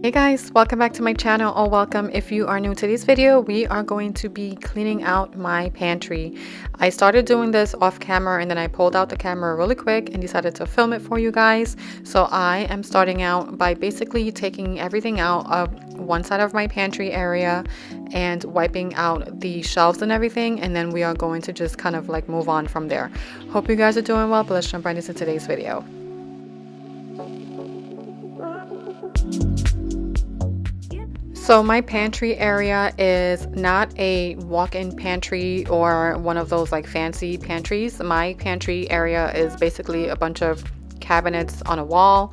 Hey guys, welcome back to my channel, or welcome if you are new to this video. We are going to be cleaning out my pantry. I started doing this off camera and then I pulled out the camera really quick and decided to film it for you guys. So I am starting out by basically taking everything out of one side of my pantry area and wiping out the shelves and everything, and then we are going to just kind of like move on from there. Hope you guys are doing well, but let's jump right into today's video. So my pantry area is not a walk-in pantry or one of those like fancy pantries. My pantry area is basically a bunch of cabinets on a wall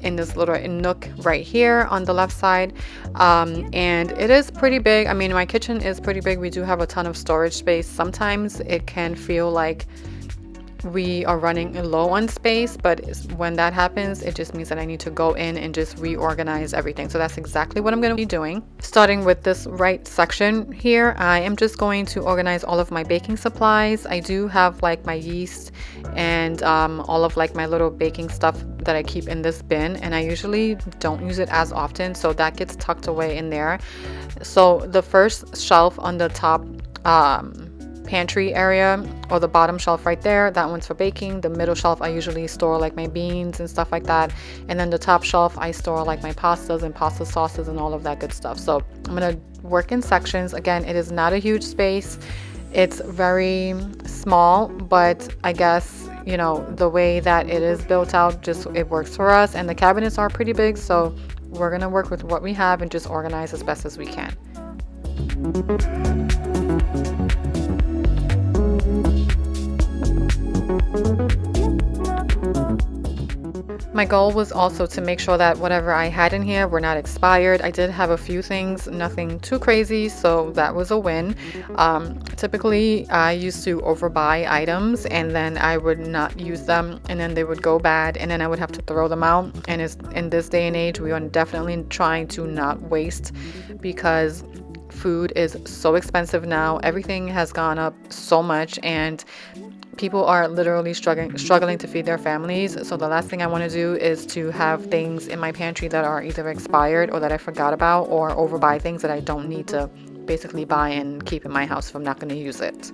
in this little nook right here on the left side, and it is pretty big. I mean, my kitchen is pretty big. We do have a ton of storage space. Sometimes it can feel like we are running low on space, but when that happens, it just means that I need to go in and just reorganize everything. So that's exactly what I'm going to be doing. Starting with this right section here, I am just going to organize all of my baking supplies. I do have like my yeast and all of like my little baking stuff that I keep in this bin, and I usually don't use it as often, so that gets tucked away in there. So the first shelf on the top pantry area, or the bottom shelf right there, that one's for baking. The middle shelf I usually store like my beans and stuff like that, and then the top shelf I store like my pastas and pasta sauces and all of that good stuff. So I'm gonna work in sections. Again, it is not a huge space, it's very small, but I guess, you know, the way that it is built out, just it works for us, and the cabinets are pretty big, so we're gonna work with what we have and just organize as best as we can. My goal was also to make sure that whatever I had in here were not expired. I did have a few things, nothing too crazy, so that was a win. Typically, I used to overbuy items and then I would not use them, and then they would go bad, and then I would have to throw them out. And in this day and age, we are definitely trying to not waste, because food is so expensive now. Everything has gone up so much, and people are literally struggling to feed their families. So the last thing I want to do is to have things in my pantry that are either expired or that I forgot about, or overbuy things that I don't need to basically buy and keep in my house if I'm not going to use it.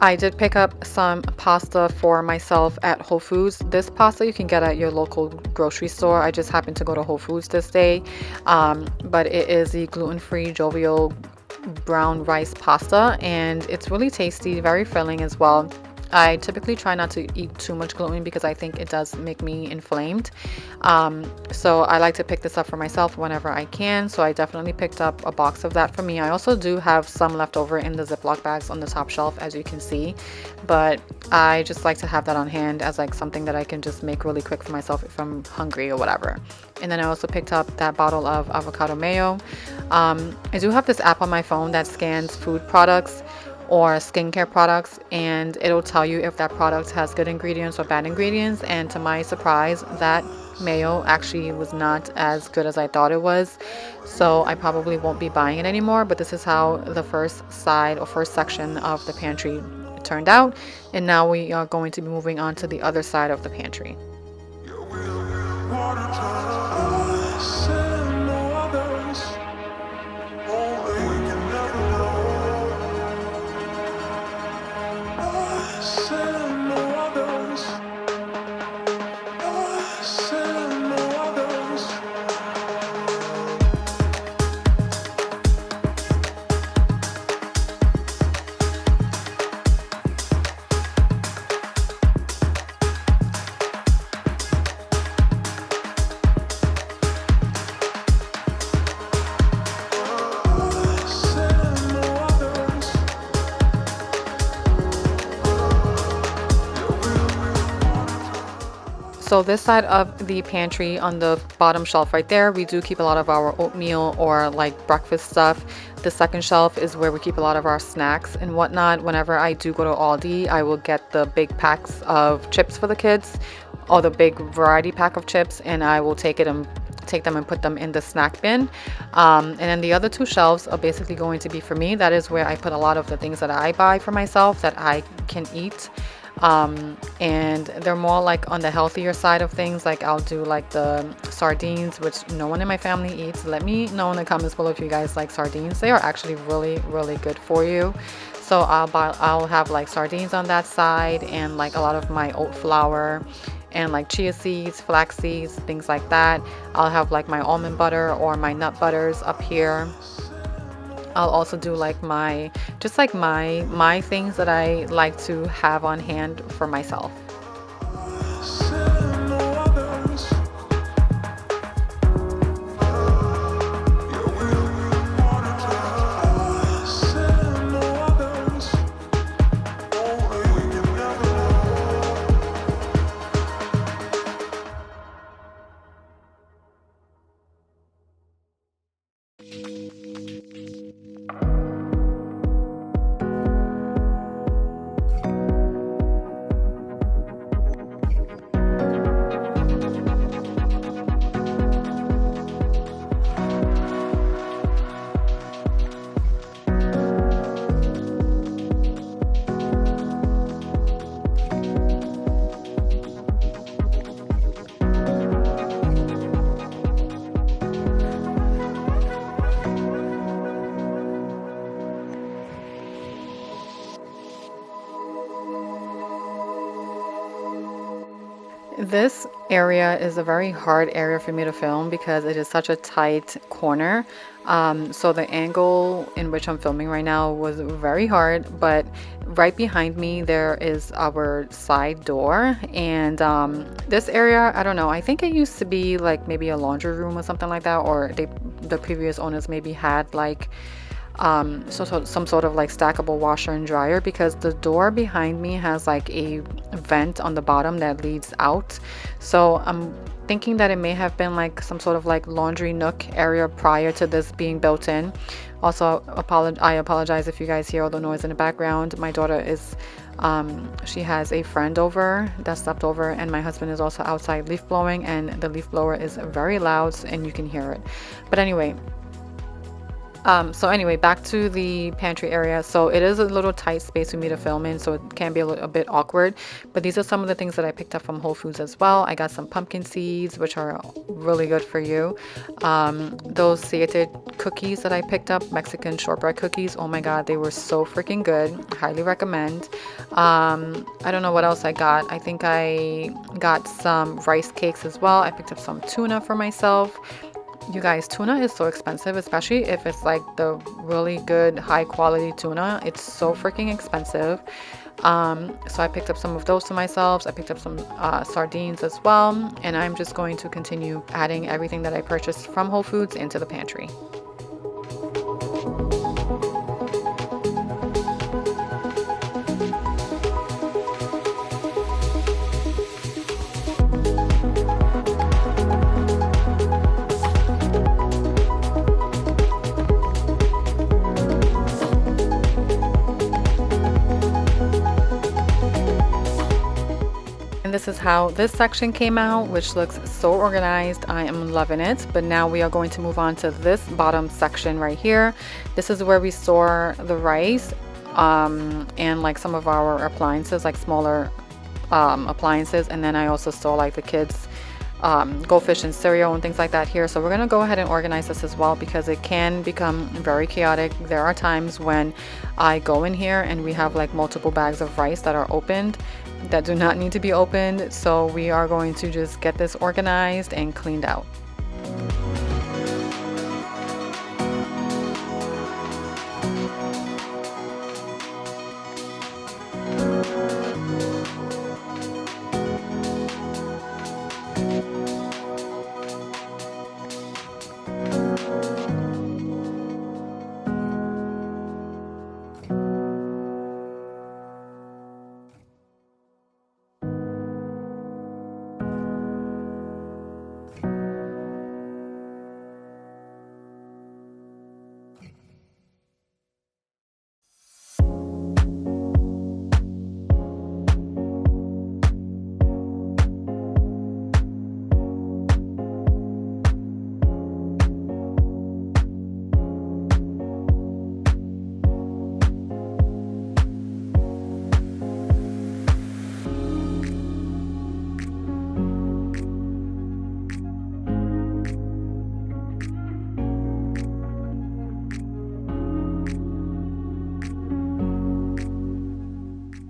I did pick up some pasta for myself at Whole Foods. This pasta you can get at your local grocery store. I just happened to go to Whole Foods this day, but it is the gluten-free jovial brown rice pasta, and it's really tasty, very filling as well. I typically try not to eat too much gluten because I think it does make me inflamed. So I like to pick this up for myself whenever I can. So I definitely picked up a box of that for me. I also do have some left over in the Ziploc bags on the top shelf, as you can see, but I just like to have that on hand as like something that I can just make really quick for myself if I'm hungry or whatever. And then I also picked up that bottle of avocado mayo. I do have this app on my phone that scans food products or skincare products, and it'll tell you if that product has good ingredients or bad ingredients. And to my surprise, that mayo actually was not as good as I thought it was. So I probably won't be buying it anymore, but this is how the first side or first section of the pantry turned out. And now we are going to be moving on to the other side of the pantry. So this side of the pantry on the bottom shelf right there, we do keep a lot of our oatmeal or like breakfast stuff. The second shelf is where we keep a lot of our snacks and whatnot. Whenever I do go to Aldi, I will get the big packs of chips for the kids, or the big variety pack of chips, and I will take them and put them in the snack bin. And then the other two shelves are basically going to be for me. That is where I put a lot of the things that I buy for myself that I can eat. And they're more like on the healthier side of things. Like I'll do like the sardines, which no one in my family eats. Let me know in the comments below if you guys like sardines. They are actually really, really good for you. So I'll have like sardines on that side, and like a lot of my oat flour and like chia seeds, flax seeds, things like that. I'll have like my almond butter or my nut butters up here. I'll also do like my things that I like to have on hand for myself. This area is a very hard area for me to film because it is such a tight corner. So the angle in which I'm filming right now was very hard, but right behind me there is our side door, and this area, I don't know, I think it used to be like maybe a laundry room or something like that, or the previous owners maybe had like some sort of like stackable washer and dryer, because the door behind me has like a vent on the bottom that leads out. So I'm thinking that it may have been like some sort of like laundry nook area prior to this being built in. Also, I apologize if you guys hear all the noise in the background. My daughter is she has a friend over that slept over, and my husband is also outside leaf blowing, and the leaf blower is very loud and you can hear it. But anyway, back to the pantry area. So it is a little tight space for me to film in, so it can be a bit awkward. But these are some of the things that I picked up from Whole Foods as well. I got some pumpkin seeds, which are really good for you. Those siete cookies that I picked up, Mexican shortbread cookies. Oh my God, they were so freaking good. Highly recommend. I don't know what else I got. I think I got some rice cakes as well. I picked up some tuna for myself. You guys, tuna is so expensive, especially if it's like the really good high quality tuna. It's so freaking expensive. So I picked up some of those to myself. I picked up some sardines as well, and I'm just going to continue adding everything that I purchased from Whole Foods into the pantry. And this is how this section came out, which looks so organized. I am loving it. But now we are going to move on to this bottom section right here. This is where we store the rice and like some of our appliances, like smaller appliances. And then I also store like the kids goldfish and cereal and things like that here. So we're going to go ahead and organize this as well, because it can become very chaotic. There are times when I go in here and we have like multiple bags of rice that are opened that do not need to be opened. So we are going to just get this organized and cleaned out.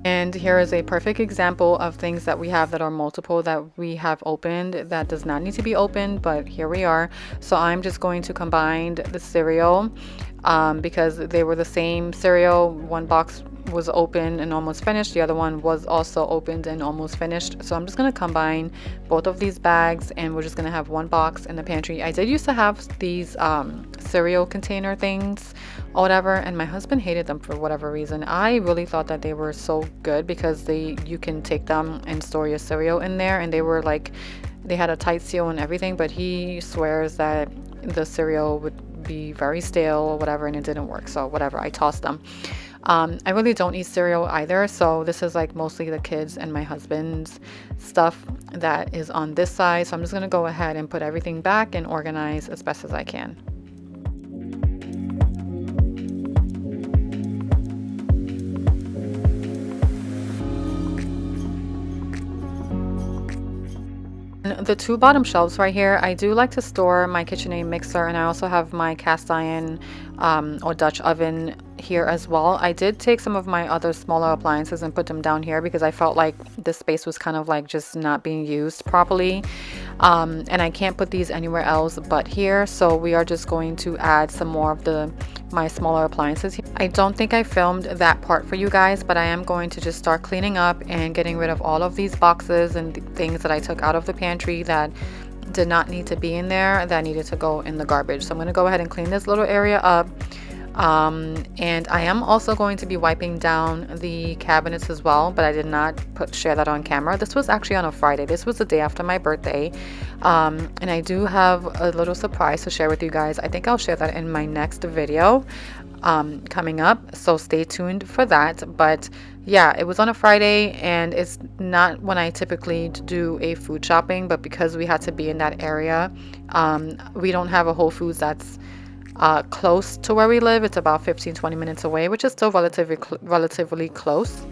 And here is a perfect example of things that we have that are multiple that we have opened that does not need to be opened, but here we are. So I'm just going to combine the cereal because they were the same cereal. One box was open and almost finished. The other one was also opened and almost finished. So I'm just going to combine both of these bags, and we're just going to have one box in the pantry. I did used to have these cereal container things or whatever, and my husband hated them for whatever reason. I really thought that they were so good because you can take them and store your cereal in there, and they were like, they had a tight seal and everything, but he swears that the cereal would be very stale or whatever, and it didn't work. So whatever, I tossed them. I really don't eat cereal either, so this is like mostly the kids and my husband's stuff that is on this side. So I'm just going to go ahead and put everything back and organize as best as I can. The two bottom shelves right here, I do like to store my KitchenAid mixer, and I also have my cast iron or Dutch oven here as well. I did take some of my other smaller appliances and put them down here because I felt like this space was kind of like just not being used properly, and I can't put these anywhere else but here. So we are just going to add some more of my smaller appliances here. I don't think I filmed that part for you guys, but I am going to just start cleaning up and getting rid of all of these boxes and things that I took out of the pantry that did not need to be in there, that needed to go in the garbage. So I'm going to go ahead and clean this little area up. And I am also going to be wiping down the cabinets as well, but I did not share that on camera. This was actually on a Friday. This was the day after my birthday. And I do have a little surprise to share with you guys. I think I'll share that in my next video coming up, so stay tuned for that. But yeah, it was on a Friday, and it's not when I typically do a food shopping, but because we had to be in that area, we don't have a Whole Foods that's close to where we live. It's about 15-20 minutes away, which is still relatively close.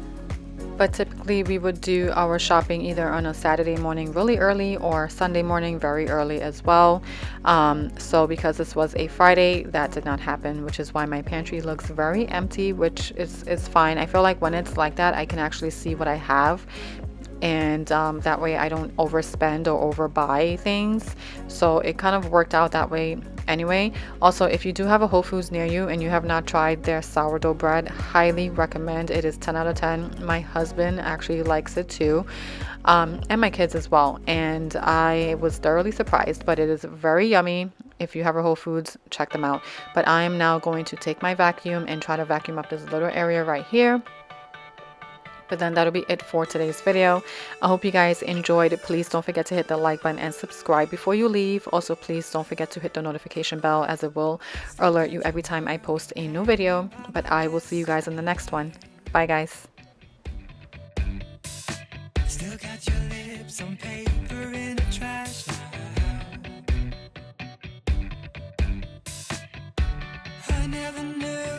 But typically we would do our shopping either on a Saturday morning really early or Sunday morning very early as well. So because this was a Friday, that did not happen, which is why my pantry looks very empty, which is fine. I feel like when it's like that, I can actually see what I have and that way I don't overspend or overbuy things. So it kind of worked out that way anyway. Also, if you do have a Whole Foods near you and you have not tried their sourdough bread, highly recommend. It is 10 out of 10. My husband actually likes it too, and my kids as well, and I was thoroughly surprised, but it is very yummy. If you have a Whole Foods, check them out. But I am now going to take my vacuum and try to vacuum up this little area right here. But then that'll be it for today's video. I hope you guys enjoyed. Please don't forget to hit the like button and subscribe before you leave. Also, please don't forget to hit the notification bell, as it will alert you every time I post a new video. But I will see you guys in the next one. Bye, guys. Still got your lips on paper in the trash now. I never knew